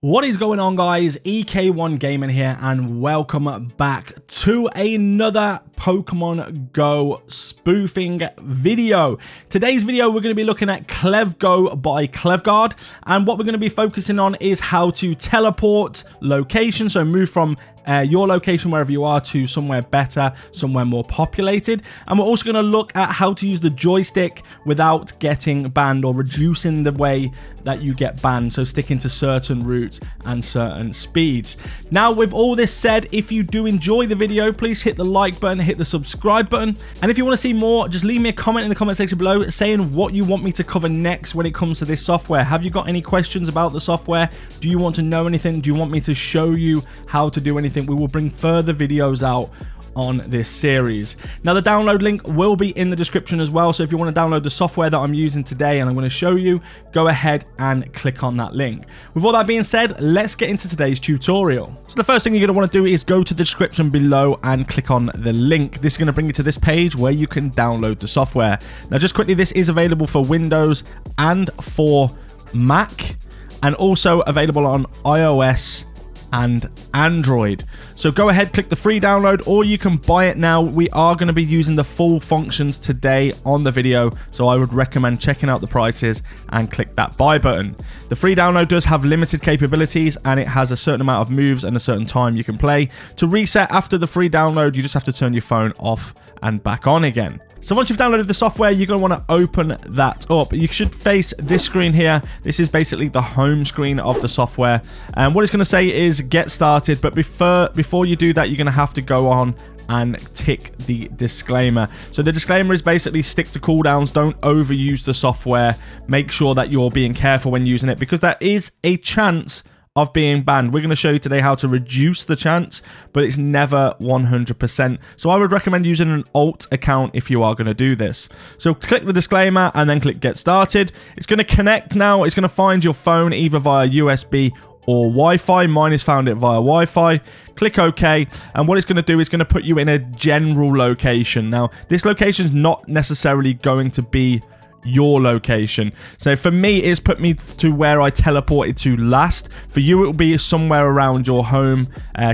What is going on, guys? EK1 Gaming here, and welcome back to another Pokemon Go spoofing video. Today's video, we're going to be looking at ClevGo by ClevGo, and what we're going to be focusing on is how to teleport location, so move from your location wherever you are to somewhere better, somewhere more populated. And we're also going to look at how to use the joystick without getting banned or reducing the way that you get banned, so sticking to certain routes and certain speeds. Now, with all this said, if you do enjoy the video, please hit the like button, hit the subscribe button, and if you want to see more, just leave me a comment in the comment section below saying what you want me to cover next when it comes to this software. Have you got any questions about the software? Do you want to know anything? Do you want me to show you how to do anything? We will bring further videos out on this series. Now, the download link will be in the description as well, so if you want to download the software that I'm using today and I'm going to show you, go ahead and click on that link. With all that being said, let's get into today's tutorial. So the first thing you're going to want to do is go to the description below and click on the link. This is going to bring you to this page where you can download the software. Now, just quickly, this is available for Windows and for Mac, and also available on iOS and Android. So go ahead, click the free download, or you can buy it now. We are going to be using the full functions today on the video, so I would recommend checking out the prices and click that buy button. The free download does have limited capabilities, and it has a certain amount of moves and a certain time you can play. To reset after the free download, you just have to turn your phone off and back on again. So once you've downloaded the software, you're going to want to open that up. You should face this screen here. This is basically the home screen of the software. And what it's going to say is get started. But before you do that, you're going to have to go on and tick the disclaimer. So the disclaimer is basically stick to cooldowns. Don't overuse the software. Make sure that you're being careful when using it, because there is a chance of being banned. We're going to show you today how to reduce the chance, but it's never 100%. So I would recommend using an alt account if you are going to do this. So click the disclaimer and then click get started. It's going to connect now. It's going to find your phone either via USB or Wi-Fi. Mine is found it via Wi-Fi. Click OK, and what it's going to do is going to put you in a general location. Now, this location is not necessarily going to be your location. So for me, it's put me to where I teleported to last. For you, it will be somewhere around your home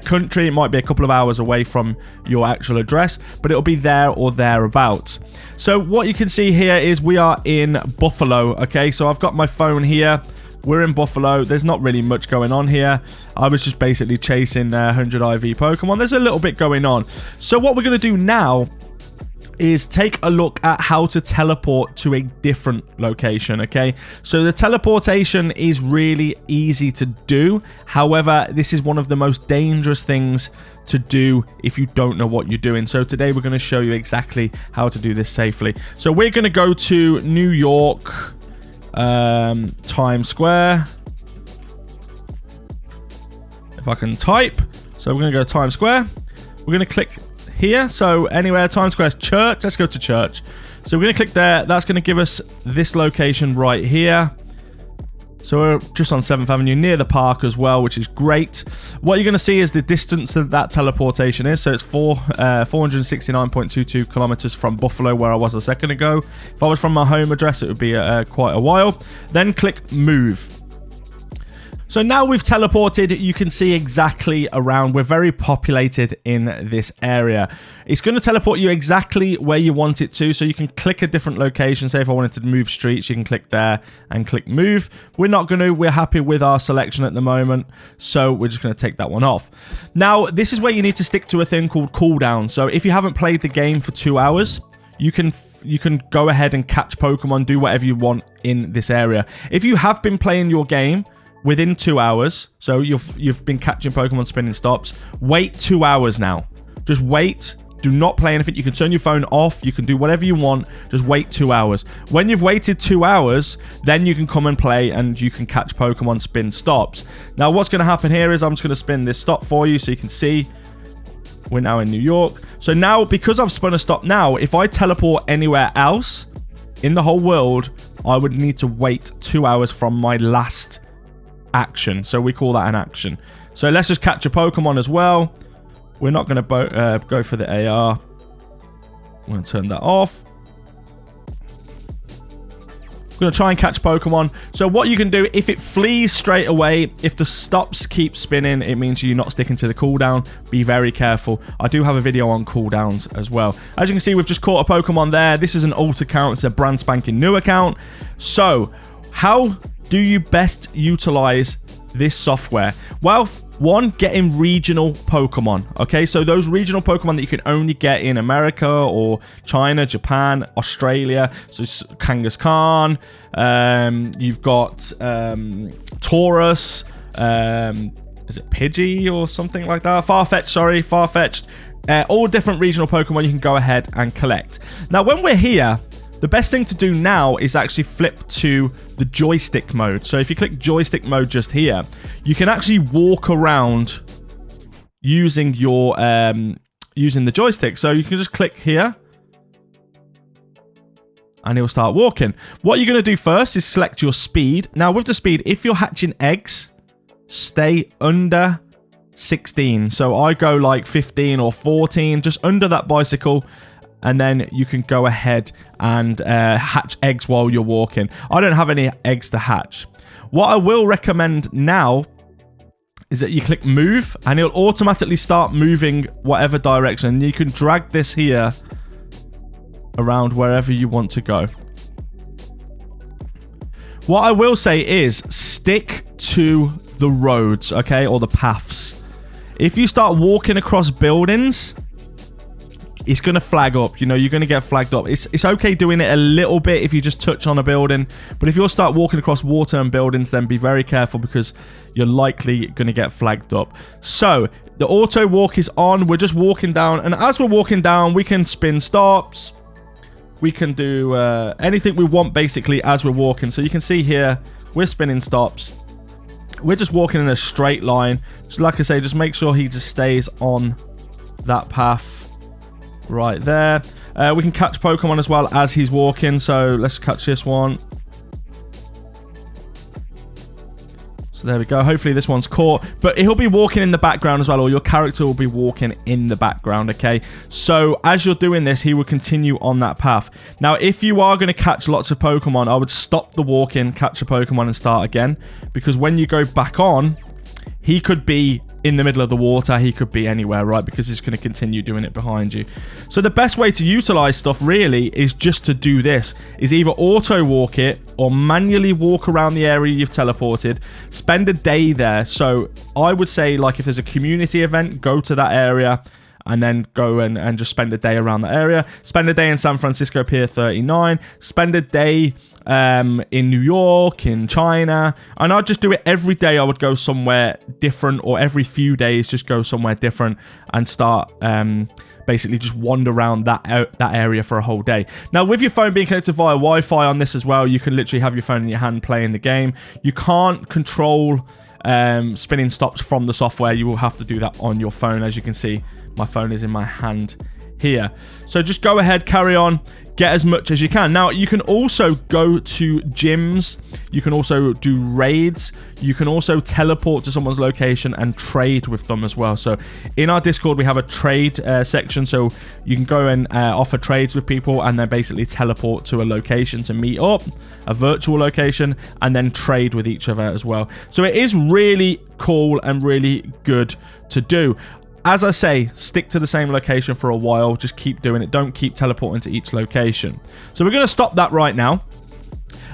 country. It might be a couple of hours away from your actual address, but it'll be there or thereabouts. So what you can see here is we are in Buffalo. Okay, so I've got my phone here. We're in Buffalo. There's not really much going on here. I was just basically chasing 100 IV Pokemon. There's a little bit going on. So what we're going to do now is take a look at how to teleport to a different location. Okay, so the teleportation is really easy to do. However, this is one of the most dangerous things to do if you don't know what you're doing. So today we're going to show you exactly how to do this safely. So we're going to go to New York, Times Square. If I can type. So we're going to go to Times Square. We're going to click here. So anywhere, Times Square's church. Let's go to church. So we're going to click there. That's going to give us this location right here. So we're just on 7th Avenue near the park as well, which is great. What you're going to see is the distance that teleportation is. So it's 469.22 kilometers from Buffalo, where I was a second ago. If I was from my home address, it would be quite a while. Then click move. So now we've teleported, you can see exactly around. We're very populated in this area. It's going to teleport you exactly where you want it to. So you can click a different location. Say if I wanted to move streets, you can click there and click move. We're not going to. We're happy with our selection at the moment. So we're just going to take that one off. Now, this is where you need to stick to a thing called cooldown. So if you haven't played the game for 2 hours, you can go ahead and catch Pokemon, do whatever you want in this area. If you have been playing your game within 2 hours, so you've been catching Pokemon spinning stops, wait 2 hours now. Just wait. Do not play anything. You can turn your phone off. You can do whatever you want. Just wait 2 hours. When you've waited 2 hours, then you can come and play and you can catch Pokemon spin stops. Now, what's going to happen here is I'm just going to spin this stop for you so you can see we're now in New York. So now, because I've spun a stop now, if I teleport anywhere else in the whole world, I would need to wait 2 hours from my last action. So we call that an action. So let's just catch a Pokemon as well. We're not going to go for the AR. I'm going to turn that off. We're going to try and catch Pokemon. So what you can do, if it flees straight away, if the stops keep spinning, it means you're not sticking to the cooldown. Be very careful. I do have a video on cooldowns as well. As you can see, we've just caught a Pokemon there. This is an alt account. It's a brand spanking new account. So how do you best utilize this software? Well, one, getting regional Pokemon. Okay, so those regional Pokemon that you can only get in America or China, Japan, Australia. So Kangaskhan, you've got Taurus, is it Pidgey or something like that? Farfetch'd. All different regional Pokemon you can go ahead and collect. Now, when we're here, the best thing to do now is actually flip to the joystick mode. So if you click joystick mode just here, you can actually walk around using your using the joystick. So you can just click here and it'll start walking. What you're going to do first is select your speed. Now with the speed, if you're hatching eggs, stay under 16. So I go like 15 or 14, just under that bicycle. And then you can go ahead and hatch eggs while you're walking. I don't have any eggs to hatch. What I will recommend now is that you click move and it'll automatically start moving whatever direction. You can drag this here around wherever you want to go. What I will say is stick to the roads, okay, or the paths. If you start walking across buildings, it's going to flag up. You know, you're going to get flagged up. It's okay doing it a little bit if you just touch on a building. But if you'll start walking across water and buildings, then be very careful because you're likely going to get flagged up. So the auto walk is on. We're just walking down. And as we're walking down, we can spin stops. We can do anything we want basically as we're walking. So you can see here, we're spinning stops. We're just walking in a straight line. So like I say, just make sure he just stays on that path. Right there. We can catch Pokemon as well as he's walking. So let's catch this one. So there we go. Hopefully this one's caught. But he'll be walking in the background as well. Or your character will be walking in the background. Okay. So as you're doing this, he will continue on that path. Now, if you are going to catch lots of Pokemon, I would stop the walking, catch a Pokemon and start again. Because when you go back on, he could be in the middle of the water. He could be anywhere, right? Because he's going to continue doing it behind you. So the best way to utilize stuff really is just to do this. Is either auto walk it or manually walk around the area you've teleported. Spend a day there. So I would say, like, if there's a community event, go to that area and then go and just spend a day around the area. Spend a day in San Francisco Pier 39. Spend a day in New York, in China. And I'd just do it every day. I would go somewhere different, or every few days just go somewhere different and start basically just wander around that area for a whole day. Now, with your phone being connected via Wi-Fi on this as well, you can literally have your phone in your hand playing the game. You can't control spinning stops from the software. You will have to do that on your phone. As you can see, my phone is in my hand here. So just go ahead, carry on, get as much as you can. Now, you can also go to gyms. You can also do raids. You can also teleport to someone's location and trade with them as well. So in our Discord, we have a trade section. So you can go and offer trades with people and then basically teleport to a location to meet up, a virtual location, and then trade with each other as well. So it is really cool and really good to do. As I say, stick to the same location for a while. Just keep doing it. Don't keep teleporting to each location. So we're going to stop that right now.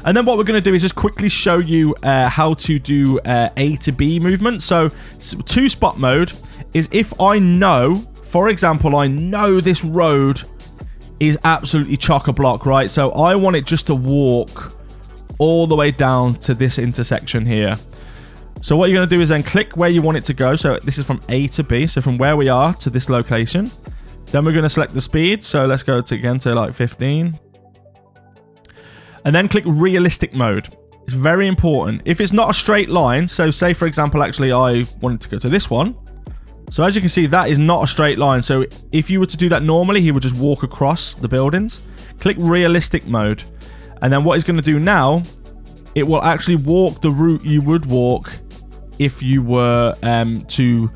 And then what we're going to do is just quickly show you how to do A to B movement. So two-spot mode is if I know, for example, I know this road is absolutely chock-a-block, right? So I want it just to walk all the way down to this intersection here. So what you're going to do is then click where you want it to go. So this is from A to B. So from where we are to this location. Then we're going to select the speed. So let's go to, again, to like 15. And then click realistic mode. It's very important. If it's not a straight line, so say, for example, actually I wanted to go to this one. So as you can see, that is not a straight line. So if you were to do that normally, he would just walk across the buildings. Click realistic mode. And then what he's going to do now, it will actually walk the route you would walk if you were to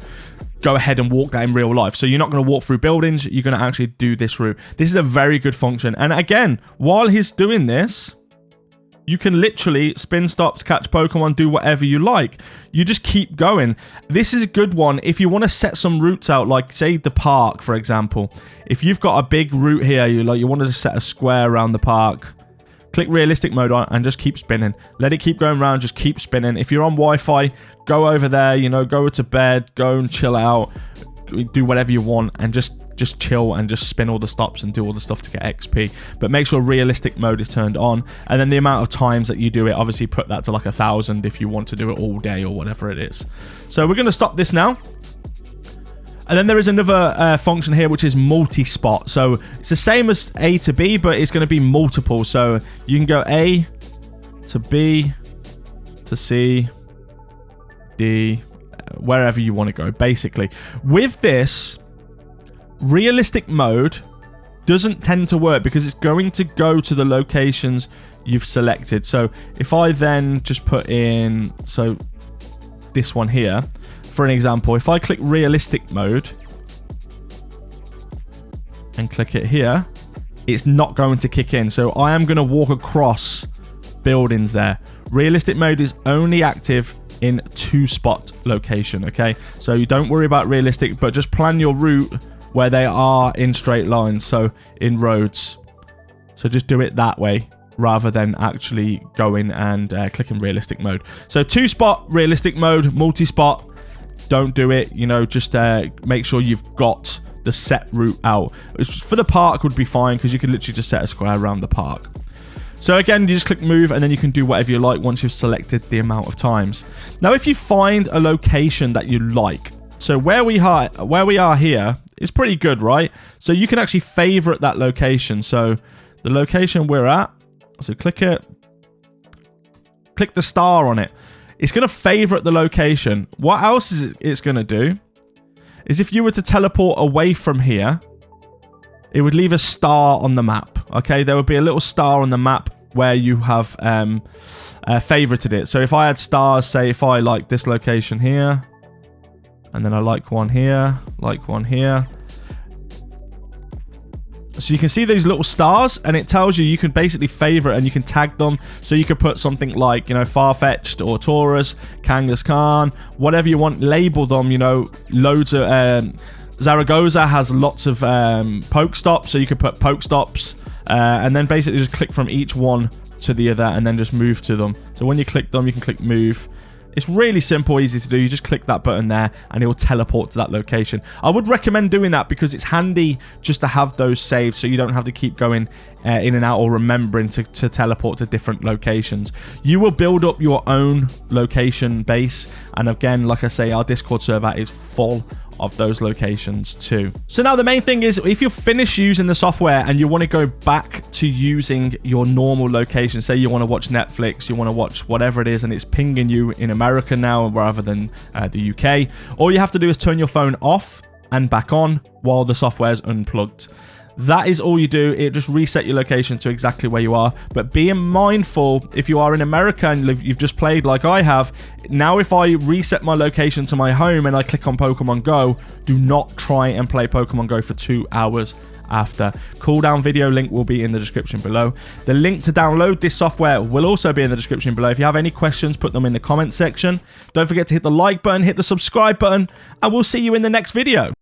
go ahead and walk that in real life. So you're not going to walk through buildings. You're going to actually do this route. This is a very good function. And again, while he's doing this, you can literally spin stops, catch Pokemon, do whatever you like. You just keep going. This is a good one if you want to set some routes out, like say the park, for example. If you've got a big route here, you want to set a square around the park, click realistic mode on and just keep spinning. Let it keep going around, just keep spinning. If you're on Wi-Fi, go over there, go to bed, go and chill out, do whatever you want, and just chill and just spin all the stops and do all the stuff to get XP. But make sure realistic mode is turned on, and then the amount of times that you do it, obviously put that to like 1,000 if you want to do it all day or whatever it is. So we're going to stop this now. And then there is another function here, which is multi-spot. So it's the same as A to B, but it's going to be multiple. So you can go A to B to C, D, wherever you want to go, basically. With this, realistic mode doesn't tend to work because it's going to go to the locations you've selected. So if I then just put in, so this one here, for an example, if I click realistic mode and click it here, it's not going to kick in. So I am going to walk across buildings there. Realistic mode is only active in 2-spot location, okay? So you don't worry about realistic, but just plan your route where they are in straight lines, so in roads. So just do it that way rather than actually going and clicking realistic mode. So 2-spot realistic mode, multi-spot, don't do it. Just make sure you've got the set route out. For the park would be fine because you can literally just set a square around the park. So again, you just click move and then you can do whatever you like once you've selected the amount of times. Now, if you find a location that you like, so where we are here is pretty good, right? So you can actually favorite that location. So the location we're at, so click it, click the star on it. It's going to favorite the location. What else is it's going to do is if you were to teleport away from here, it would leave a star on the map. Okay, there would be a little star on the map where you have favorited it. So if I had stars, say if I like this location here, and then I like one here, like one here. So you can see these little stars, and it tells you can basically favorite and you can tag them. So you could put something like, Farfetch'd or Taurus, Kangaskhan, whatever you want, label them, loads of... Zaragoza has lots of Pokestops, so you could put Pokestops, and then basically just click from each one to the other and then just move to them. So when you click them, you can click move. It's really simple, easy to do. You just click that button there and it will teleport to that location. I would recommend doing that because it's handy just to have those saved so you don't have to keep going in and out or remembering to teleport to different locations. You will build up your own location base. And again, like I say, our Discord server is full of those locations too. So now the main thing is, if you're finished using the software and you want to go back to using your normal location, say you want to watch Netflix, you want to watch whatever it is, and it's pinging you in America now rather than the UK, all you have to do is turn your phone off and back on while the software is unplugged. That is all you do. It just reset your location to exactly where you are. But being mindful, if you are in America and you've just played like I have, now if I reset my location to my home and I click on Pokemon Go, do not try and play Pokemon Go for 2 hours after. Cooldown video link will be in the description below. The link to download this software will also be in the description below. If you have any questions, put them in the comment section. Don't forget to hit the like button, hit the subscribe button, and we'll see you in the next video.